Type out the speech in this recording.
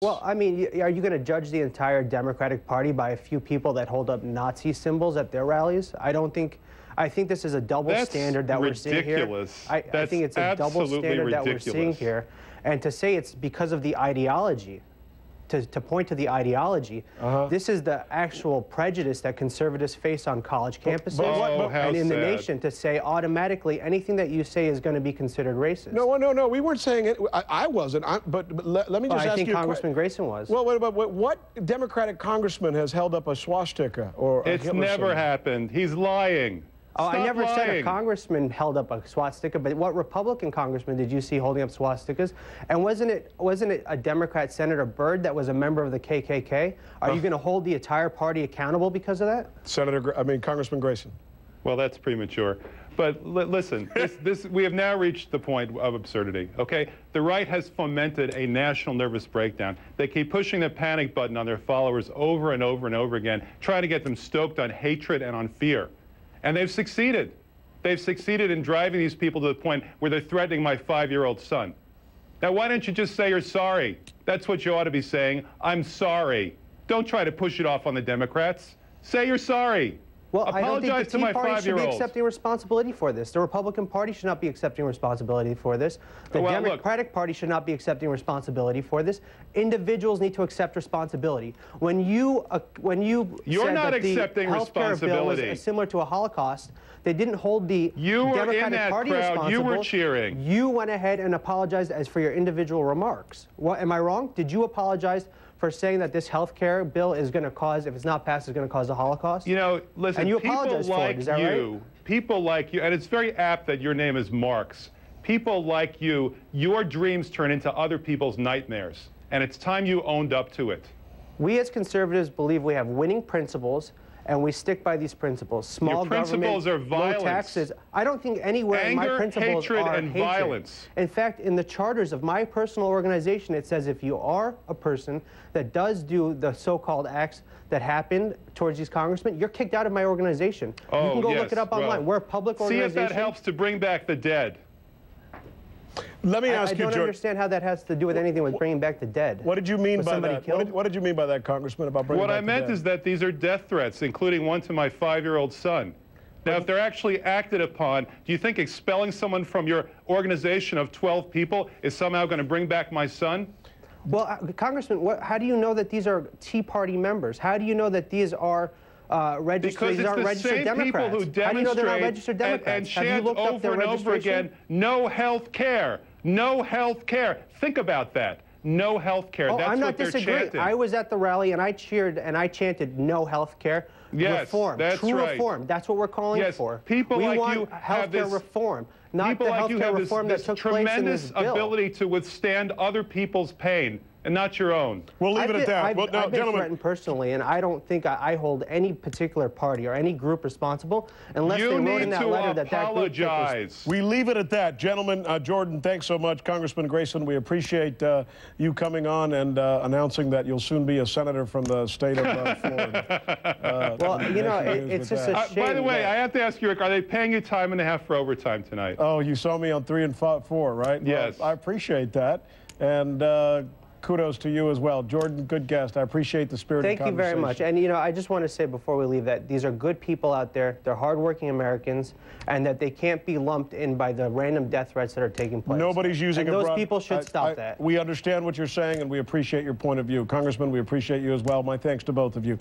Well, I mean, are you going to judge the entire Democratic Party by a few people that hold up Nazi symbols at their rallies? I think this is a double standard that we're seeing here. I think it's a double standard that we're seeing here. And to say it's because of the ideology, to point to the ideology, this is the actual prejudice that conservatives face on college campuses and in the nation, to say automatically anything that you say is going to be considered racist. No, we weren't saying it. I wasn't. But let me just ask you. I think Congressman Grayson was. Well, what Democratic congressman has held up a swastika or a Hitler never symbol? happened. He's lying. Oh, Stop I never lying. said a congressman held up a swastika, but what Republican congressman did you see holding up swastikas? And wasn't it a Democrat, Senator Byrd, that was a member of the KKK? Are you going to hold the entire party accountable because of that? Congressman Grayson. Well, that's premature. But listen, we have now reached the point of absurdity, okay? The right has fomented a national nervous breakdown. They keep pushing the panic button on their followers over and over and over again, trying to get them stoked on hatred and on fear. And they've succeeded. They've succeeded in driving these people to the point where they're threatening my 5-year-old son. Now, why don't you just say you're sorry? That's what you ought to be saying. I'm sorry. Don't try to push it off on the Democrats. Say you're sorry. Well, I don't think the to my Tea Party should be 5-year-old. accepting responsibility for this. The Republican Party should not be accepting responsibility for this. The Democratic Party should not be accepting responsibility for this. Individuals need to accept responsibility. When you You're said not that the accepting healthcare bill was similar to a Holocaust, they didn't hold the Democratic Party responsible. You were cheering. You went ahead and apologized as for your individual remarks. What, am I wrong? Did you apologize for saying that this health care bill is going to cause, if it's not passed, is going to cause a Holocaust? You know, listen, and you people apologize like for it, is that right? People like you, and it's very apt that your name is Marx. People like you, your dreams turn into other people's nightmares, and it's time you owned up to it. We as conservatives believe we have winning principles, and we stick by these principles. Small principles are violence. low taxes. I don't think anywhere in my principles hatred, are and hatred. violence. In fact, in the charters of my personal organization, it says if you are a person that does do the so-called acts that happened towards these congressmen, you're kicked out of my organization. You can go look it up online. We're a public organization. See if that helps to bring back the dead. Let me ask you, I don't understand how that has to do with anything with bringing back the dead. What did you mean by that? What did you mean by that, Congressman, about bringing back the dead? What I meant is that these are death threats, including one to my 5-year-old son. Now, if they're actually acted upon, do you think expelling someone from your organization of 12 people is somehow going to bring back my son? Well, Congressman, how do you know that these are Tea Party members? How do you know that these are registered Democrats? People who demonstrate How do you know they're not registered Democrats? and chant over and over again, no health care, no health care. Think about that. No health care. Oh, That's I'm not what they're disagreeing. chanting. I was at the rally and I cheered and I chanted no health care. Yes, reform. that's True right. reform. That's what we're calling for. People we like want you health care reform, not people the like health you care have reform that took place in this bill. tremendous ability to withstand other people's pain and not your own. We'll leave it at that. I've been threatened personally, and I don't think I hold any particular party or any group responsible unless they wrote in that letter that that group was. We leave it at that. Gentlemen, Jordan, thanks so much. Congressman Grayson, we appreciate you coming on and announcing that you'll soon be a senator from the state of Florida. Well, you know, it's just a shame. By the way, I have to ask you, Rick, are they paying you time and a half for overtime tonight? Oh, you saw me on 3 and 4, right? Yes. Well, I appreciate that. And kudos to you as well. Jordan, good guest. I appreciate the spirit of the conversation. Thank you very much. And, you know, I just want to say before we leave that these are good people out there. They're hardworking Americans, and that they can't be lumped in by the random death threats that are taking place. Nobody's using those people should stop that. We understand what you're saying, and we appreciate your point of view. Congressman, we appreciate you as well. My thanks to both of you.